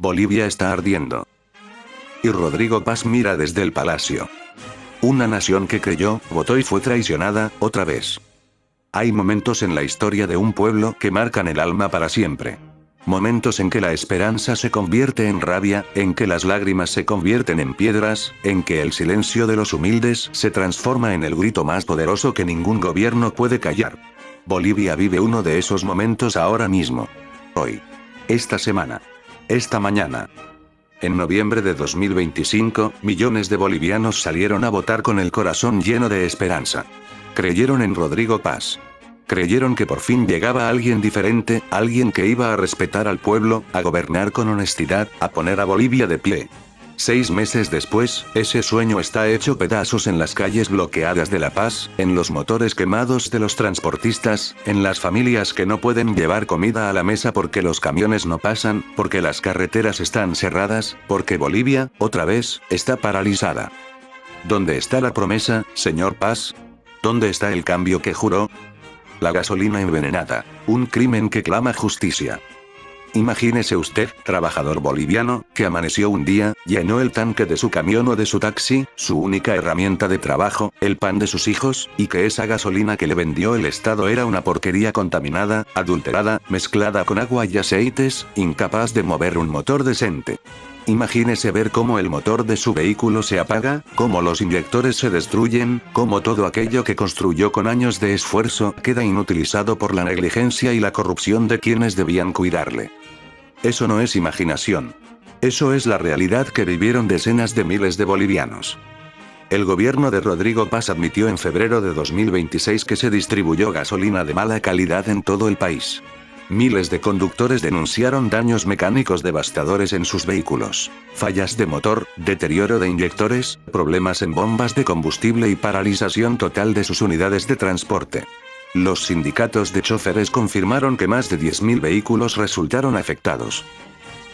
Bolivia está ardiendo. Y Rodrigo Paz mira desde el palacio. Una nación que creyó, votó y fue traicionada, otra vez. Hay momentos en la historia de un pueblo que marcan el alma para siempre. Momentos en que la esperanza se convierte en rabia, en que las lágrimas se convierten en piedras, en que el silencio de los humildes se transforma en el grito más poderoso que ningún gobierno puede callar. Bolivia vive uno de esos momentos ahora mismo. Hoy. Esta semana. Esta mañana. En noviembre de 2025, millones de bolivianos salieron a votar con el corazón lleno de esperanza. Creyeron en Rodrigo Paz. Creyeron que por fin llegaba alguien diferente, alguien que iba a respetar al pueblo, a gobernar con honestidad, a poner a Bolivia de pie. 6 meses después, ese sueño está hecho pedazos en las calles bloqueadas de La Paz, en los motores quemados de los transportistas, en las familias que no pueden llevar comida a la mesa porque los camiones no pasan, porque las carreteras están cerradas, porque Bolivia, otra vez, está paralizada. ¿Dónde está la promesa, señor Paz? ¿Dónde está el cambio que juró? La gasolina envenenada, un crimen que clama justicia. Imagínese usted, trabajador boliviano, que amaneció un día, llenó el tanque de su camión o de su taxi, su única herramienta de trabajo, el pan de sus hijos, y que esa gasolina que le vendió el Estado era una porquería contaminada, adulterada, mezclada con agua y aceites, incapaz de mover un motor decente. Imagínese ver cómo el motor de su vehículo se apaga, cómo los inyectores se destruyen, cómo todo aquello que construyó con años de esfuerzo queda inutilizado por la negligencia y la corrupción de quienes debían cuidarle. Eso no es imaginación. Eso es la realidad que vivieron decenas de miles de bolivianos. El gobierno de Rodrigo Paz admitió en febrero de 2026 que se distribuyó gasolina de mala calidad en todo el país. Miles de conductores denunciaron daños mecánicos devastadores en sus vehículos, fallas de motor, deterioro de inyectores, problemas en bombas de combustible y paralización total de sus unidades de transporte. Los sindicatos de choferes confirmaron que más de 10.000 vehículos resultaron afectados.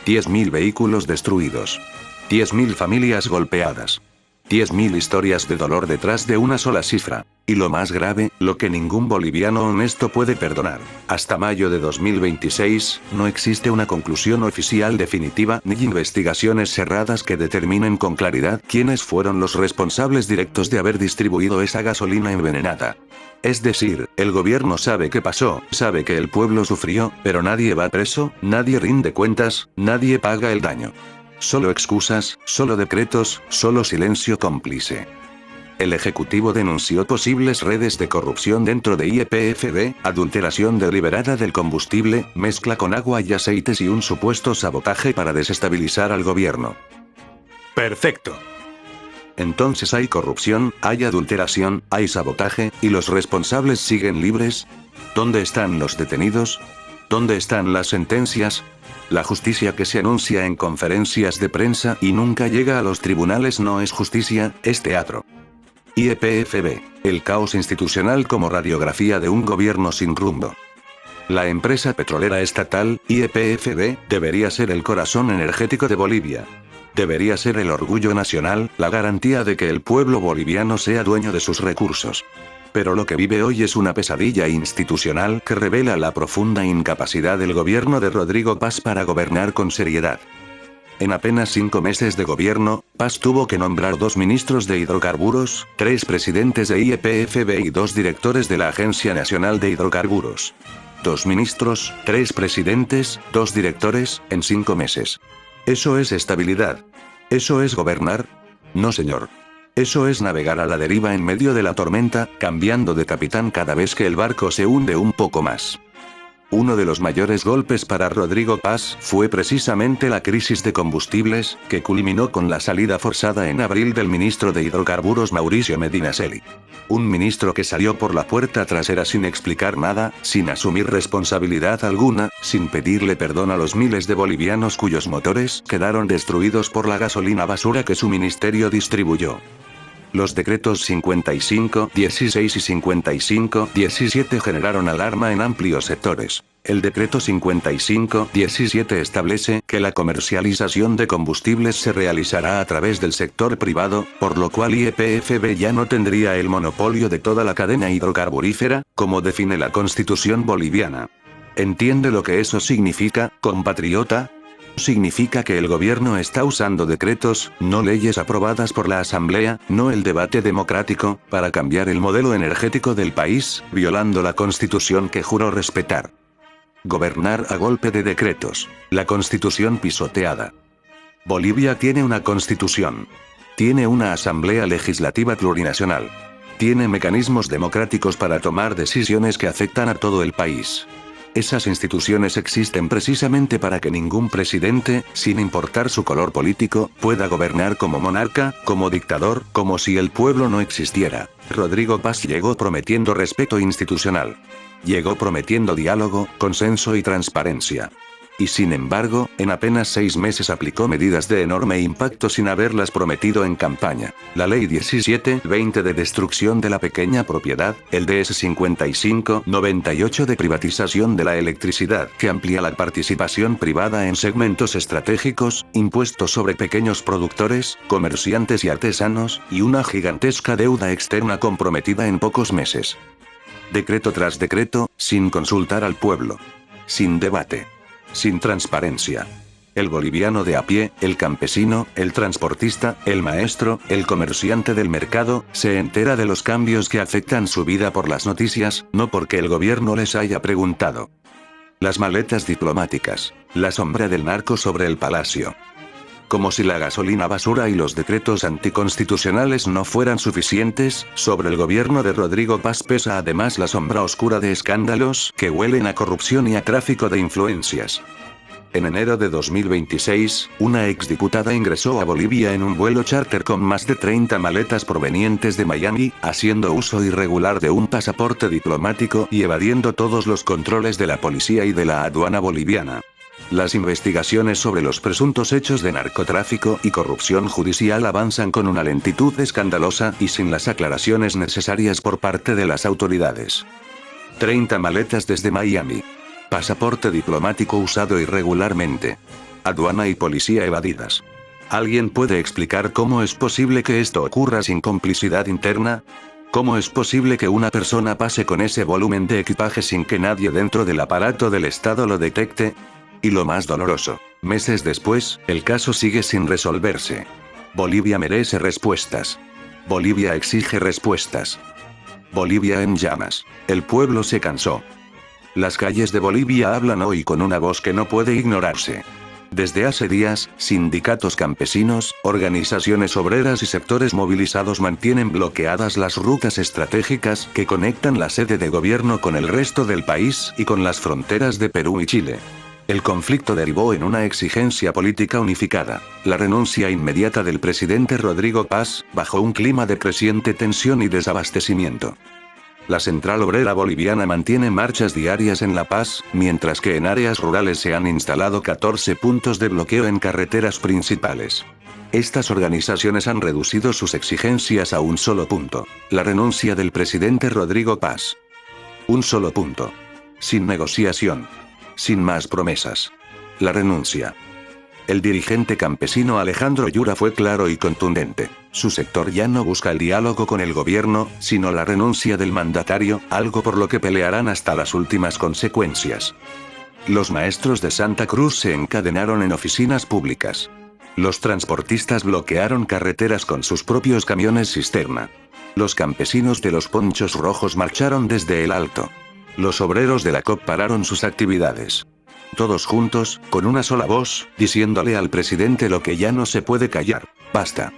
10.000 vehículos destruidos. 10.000 familias golpeadas. 10.000 historias de dolor detrás de una sola cifra. Y lo más grave, lo que ningún boliviano honesto puede perdonar. Hasta mayo de 2026, no existe una conclusión oficial definitiva ni investigaciones cerradas que determinen con claridad quiénes fueron los responsables directos de haber distribuido esa gasolina envenenada. Es decir, el gobierno sabe qué pasó, sabe que el pueblo sufrió, pero nadie va preso, nadie rinde cuentas, nadie paga el daño. Solo excusas, solo decretos, solo silencio cómplice. El Ejecutivo denunció posibles redes de corrupción dentro de YPFB, adulteración deliberada del combustible, mezcla con agua y aceites y un supuesto sabotaje para desestabilizar al gobierno. Perfecto. Entonces hay corrupción, hay adulteración, hay sabotaje, ¿y los responsables siguen libres? ¿Dónde están los detenidos? ¿Dónde están las sentencias? La justicia que se anuncia en conferencias de prensa y nunca llega a los tribunales no es justicia, es teatro. YPFB, el caos institucional como radiografía de un gobierno sin rumbo. La empresa petrolera estatal, YPFB, debería ser el corazón energético de Bolivia. Debería ser el orgullo nacional, la garantía de que el pueblo boliviano sea dueño de sus recursos. Pero lo que vive hoy es una pesadilla institucional que revela la profunda incapacidad del gobierno de Rodrigo Paz para gobernar con seriedad. En apenas 5 meses de gobierno, Paz tuvo que nombrar 2 ministros de hidrocarburos, 3 presidentes de YPFB y 2 directores de la Agencia Nacional de Hidrocarburos. 2 ministros, 3 presidentes, 2 directores, en 5 meses. ¿Eso es estabilidad? ¿Eso es gobernar? No, señor. Eso es navegar a la deriva en medio de la tormenta, cambiando de capitán cada vez que el barco se hunde un poco más. Uno de los mayores golpes para Rodrigo Paz fue precisamente la crisis de combustibles, que culminó con la salida forzada en abril del ministro de Hidrocarburos Mauricio Medinaceli. Un ministro que salió por la puerta trasera sin explicar nada, sin asumir responsabilidad alguna, sin pedirle perdón a los miles de bolivianos cuyos motores quedaron destruidos por la gasolina basura que su ministerio distribuyó. Los decretos 55, 16 y 55, 17 generaron alarma en amplios sectores. El decreto 55, 17 establece que la comercialización de combustibles se realizará a través del sector privado, por lo cual YPFB ya no tendría el monopolio de toda la cadena hidrocarburífera, como define la Constitución boliviana. ¿Entiende lo que eso significa, compatriota? Significa que el gobierno está usando decretos, no leyes aprobadas por la Asamblea, no el debate democrático, para cambiar el modelo energético del país, violando la Constitución que juró respetar. Gobernar a golpe de decretos. La Constitución pisoteada. Bolivia tiene una Constitución. Tiene una Asamblea Legislativa plurinacional. Tiene mecanismos democráticos para tomar decisiones que afectan a todo el país. Esas instituciones existen precisamente para que ningún presidente, sin importar su color político, pueda gobernar como monarca, como dictador, como si el pueblo no existiera. Rodrigo Paz llegó prometiendo respeto institucional. Llegó prometiendo diálogo, consenso y transparencia. Y sin embargo, en apenas 6 meses aplicó medidas de enorme impacto sin haberlas prometido en campaña. La Ley 1720 de destrucción de la pequeña propiedad, el DS 5598 de privatización de la electricidad, que amplía la participación privada en segmentos estratégicos, impuestos sobre pequeños productores, comerciantes y artesanos, y una gigantesca deuda externa comprometida en pocos meses. Decreto tras decreto, sin consultar al pueblo. Sin debate. Sin transparencia. El boliviano de a pie, el campesino, el transportista, el maestro, el comerciante del mercado, se entera de los cambios que afectan su vida por las noticias, no porque el gobierno les haya preguntado. Las maletas diplomáticas. La sombra del narco sobre el palacio. Como si la gasolina basura y los decretos anticonstitucionales no fueran suficientes, sobre el gobierno de Rodrigo Paz pesa además la sombra oscura de escándalos que huelen a corrupción y a tráfico de influencias. En enero de 2026, una exdiputada ingresó a Bolivia en un vuelo charter con más de 30 maletas provenientes de Miami, haciendo uso irregular de un pasaporte diplomático y evadiendo todos los controles de la policía y de la aduana boliviana. Las investigaciones sobre los presuntos hechos de narcotráfico y corrupción judicial avanzan con una lentitud escandalosa y sin las aclaraciones necesarias por parte de las autoridades. 30 maletas desde Miami. Pasaporte diplomático usado irregularmente. Aduana y policía evadidas. ¿Alguien puede explicar cómo es posible que esto ocurra sin complicidad interna? ¿Cómo es posible que una persona pase con ese volumen de equipaje sin que nadie dentro del aparato del Estado lo detecte? Y lo más doloroso, meses después, el caso sigue sin resolverse. Bolivia merece respuestas. Bolivia exige respuestas. Bolivia en llamas. El pueblo se cansó. Las calles de Bolivia hablan hoy con una voz que no puede ignorarse. Desde hace días, sindicatos campesinos, organizaciones obreras y sectores movilizados mantienen bloqueadas las rutas estratégicas que conectan la sede de gobierno con el resto del país y con las fronteras de Perú y Chile. El conflicto derivó en una exigencia política unificada, la renuncia inmediata del presidente Rodrigo Paz, bajo un clima de creciente tensión y desabastecimiento. La Central Obrera Boliviana mantiene marchas diarias en La Paz, mientras que en áreas rurales se han instalado 14 puntos de bloqueo en carreteras principales. Estas organizaciones han reducido sus exigencias a un solo punto: la renuncia del presidente Rodrigo Paz. Un solo punto. Sin negociación. Sin más promesas. La renuncia. El dirigente campesino Alejandro Yura fue claro y contundente. Su sector ya no busca el diálogo con el gobierno, sino la renuncia del mandatario, algo por lo que pelearán hasta las últimas consecuencias. Los maestros de Santa Cruz se encadenaron en oficinas públicas. Los transportistas bloquearon carreteras con sus propios camiones cisterna. Los campesinos de los ponchos rojos marcharon desde el Alto. Los obreros de la COP pararon sus actividades. Todos juntos, con una sola voz, diciéndole al presidente lo que ya no se puede callar: basta.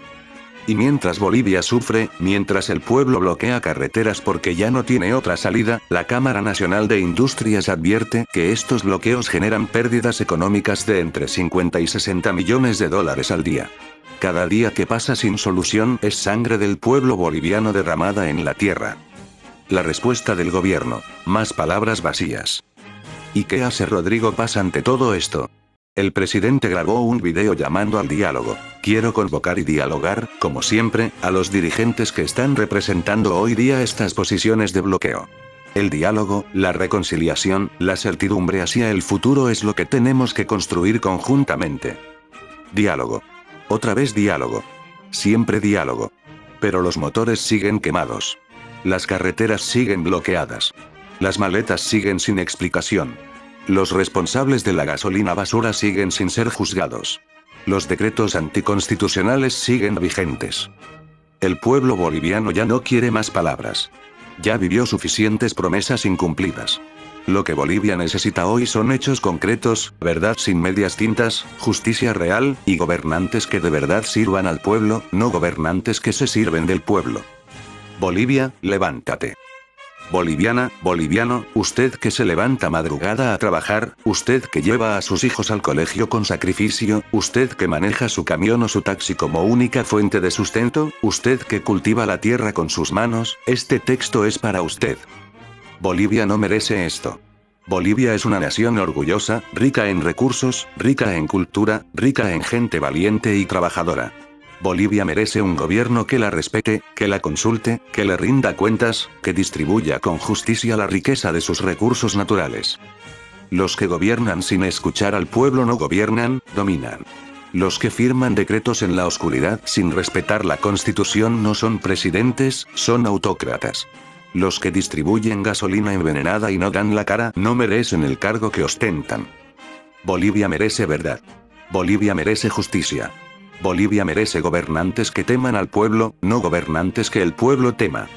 Y mientras Bolivia sufre, mientras el pueblo bloquea carreteras porque ya no tiene otra salida, la Cámara Nacional de Industrias advierte que estos bloqueos generan pérdidas económicas de entre 50 y 60 millones de dólares al día. Cada día que pasa sin solución es sangre del pueblo boliviano derramada en la tierra. La respuesta del gobierno: más palabras vacías. ¿Y qué hace Rodrigo Paz ante todo esto? El presidente grabó un video llamando al diálogo. Quiero convocar y dialogar, como siempre, a los dirigentes que están representando hoy día estas posiciones de bloqueo. El diálogo, la reconciliación, la certidumbre hacia el futuro es lo que tenemos que construir conjuntamente. Diálogo. Otra vez diálogo. Siempre diálogo. Pero los motores siguen quemados. Las carreteras siguen bloqueadas. Las maletas siguen sin explicación. Los responsables de la gasolina basura siguen sin ser juzgados. Los decretos anticonstitucionales siguen vigentes. El pueblo boliviano ya no quiere más palabras. Ya vivió suficientes promesas incumplidas. Lo que Bolivia necesita hoy son hechos concretos, verdad sin medias tintas, justicia real, y gobernantes que de verdad sirvan al pueblo, no gobernantes que se sirven del pueblo. Bolivia, levántate. Boliviana, boliviano, usted que se levanta madrugada a trabajar, usted que lleva a sus hijos al colegio con sacrificio, usted que maneja su camión o su taxi como única fuente de sustento, usted que cultiva la tierra con sus manos, este texto es para usted. Bolivia no merece esto. Bolivia es una nación orgullosa, rica en recursos, rica en cultura, rica en gente valiente y trabajadora. Bolivia merece un gobierno que la respete, que la consulte, que le rinda cuentas, que distribuya con justicia la riqueza de sus recursos naturales. Los que gobiernan sin escuchar al pueblo no gobiernan, dominan. Los que firman decretos en la oscuridad sin respetar la Constitución no son presidentes, son autócratas. Los que distribuyen gasolina envenenada y no dan la cara no merecen el cargo que ostentan. Bolivia merece verdad. Bolivia merece justicia. Bolivia merece gobernantes que teman al pueblo, no gobernantes que el pueblo tema.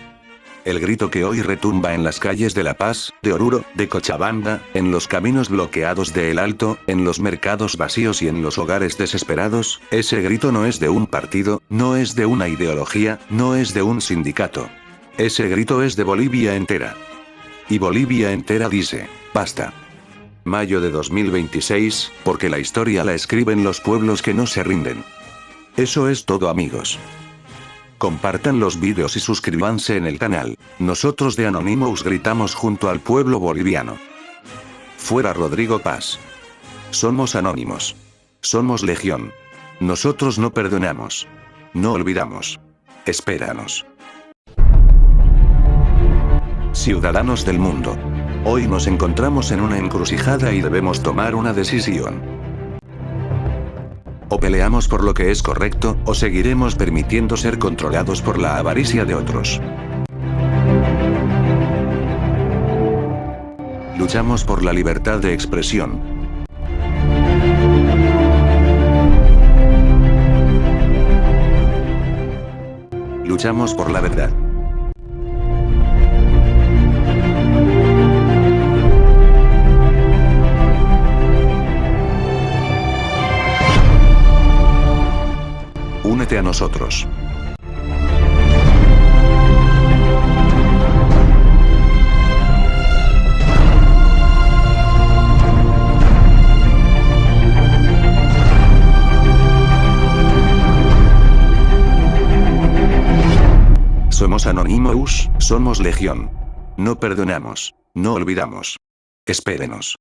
El grito que hoy retumba en las calles de La Paz, de Oruro, de Cochabamba, en los caminos bloqueados de El Alto, en los mercados vacíos y en los hogares desesperados, ese grito no es de un partido, no es de una ideología, no es de un sindicato. Ese grito es de Bolivia entera. Y Bolivia entera dice, basta. Mayo de 2026, porque la historia la escriben los pueblos que no se rinden. Eso es todo, amigos. Compartan los vídeos y suscríbanse en el canal. Nosotros de Anonymous gritamos junto al pueblo boliviano. Fuera Rodrigo Paz. Somos anónimos. Somos legión. Nosotros no perdonamos. No olvidamos. Espéranos. Ciudadanos del mundo. Hoy nos encontramos en una encrucijada y debemos tomar una decisión. O peleamos por lo que es correcto, o seguiremos permitiendo ser controlados por la avaricia de otros. Luchamos por la libertad de expresión. Luchamos por la verdad. Únete a nosotros. Somos Anonymous, somos legión. No perdonamos, no olvidamos. Espérenos.